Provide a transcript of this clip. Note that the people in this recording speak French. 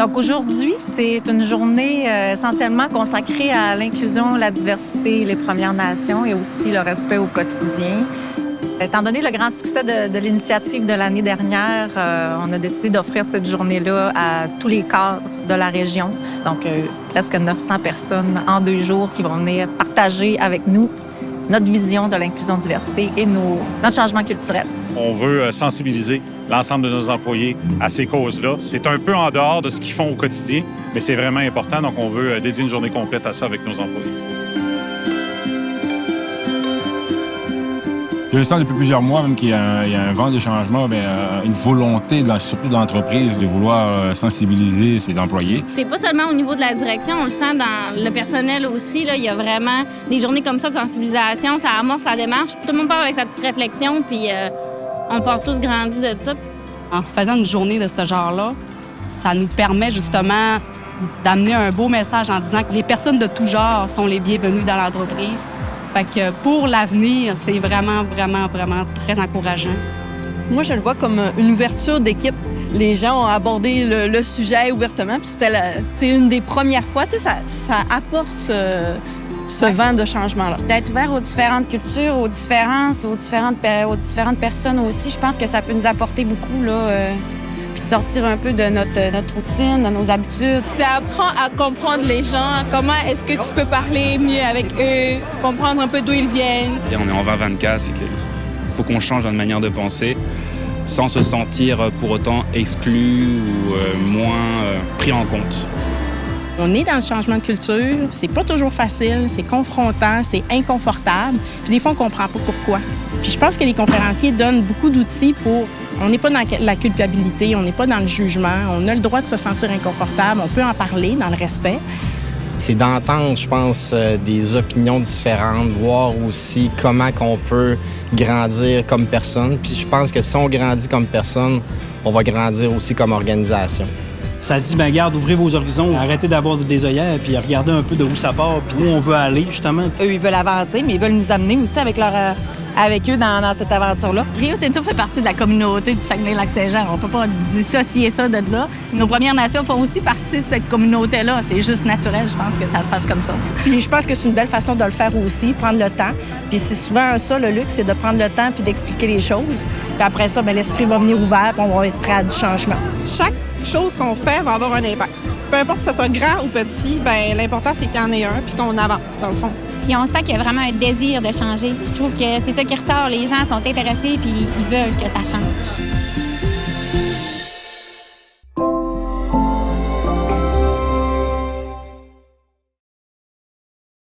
Donc aujourd'hui, c'est une journée essentiellement consacrée à l'inclusion, la diversité, les Premières Nations et aussi le respect au quotidien. Étant donné le grand succès de l'initiative de l'année dernière, on a décidé d'offrir cette journée-là à tous les cadres de la région. Donc, presque 900 personnes en 2 jours qui vont venir partager avec nous notre vision de l'inclusion-diversité et notre changement culturel. On veut sensibiliser l'ensemble de nos employés à ces causes-là. C'est un peu en dehors de ce qu'ils font au quotidien, mais c'est vraiment important. Donc, on veut dédier une journée complète à ça avec nos employés. Je le sens depuis plusieurs mois même qu'il y a un vent de changement, une volonté, surtout de l'entreprise, de vouloir sensibiliser ses employés. C'est pas seulement au niveau de la direction, on le sent dans le personnel aussi. Là, il y a vraiment des journées comme ça de sensibilisation, ça amorce la démarche. Tout le monde part avec sa petite réflexion, puis on part tous grandis de ça. En faisant une journée de ce genre-là, ça nous permet justement d'amener un beau message en disant que les personnes de tout genre sont les bienvenues dans l'entreprise. Fait que pour l'avenir, c'est vraiment très encourageant. Moi, je le vois comme une ouverture d'équipe. Les gens ont abordé le sujet ouvertement, puis c'était une des premières fois. Ça apporte ce vent de changement-là. D'être ouvert aux différentes cultures, aux différences, aux différentes personnes aussi, je pense que ça peut nous apporter beaucoup, là. Puis de sortir un peu de notre routine, de nos habitudes. Ça apprend à comprendre les gens, comment est-ce que tu peux parler mieux avec eux, comprendre un peu d'où ils viennent. Et on est en 2024, c'est qu'il faut qu'on change notre manière de penser sans se sentir pour autant exclu ou moins pris en compte. On est dans le changement de culture, c'est pas toujours facile, c'est confrontant, c'est inconfortable, puis des fois on comprend pas pourquoi. Puis je pense que les conférenciers donnent beaucoup d'outils pour... On n'est pas dans la culpabilité, on n'est pas dans le jugement, on a le droit de se sentir inconfortable, on peut en parler dans le respect. C'est d'entendre, je pense, des opinions différentes, voir aussi comment qu'on peut grandir comme personne. Puis je pense que si on grandit comme personne, on va grandir aussi comme organisation. Ça dit, garde, ouvrez vos horizons, arrêtez d'avoir des œillères, puis regardez un peu de où ça part, puis où on veut aller, justement. Eux, ils veulent avancer, mais ils veulent nous amener aussi avec eux dans cette aventure-là. Rio Tinto fait partie de la communauté du Saguenay-Lac-Saint-Jean. On peut pas dissocier ça de là. Nos Premières Nations font aussi partie de cette communauté-là. C'est juste naturel, je pense, que ça se fasse comme ça. Puis je pense que c'est une belle façon de le faire aussi, prendre le temps. Puis c'est souvent ça, le luxe, c'est de prendre le temps puis d'expliquer les choses. Puis après ça, l'esprit va venir ouvert puis on va être prêt à du changement. Chaque chose qu'on fait va avoir un impact. Peu importe que ce soit grand ou petit, l'important, c'est qu'il y en ait un puis qu'on avance, dans le fond. Puis on sent qu'il y a vraiment un désir de changer. Je trouve que c'est ça qui ressort. Les gens sont intéressés puis ils veulent que ça change.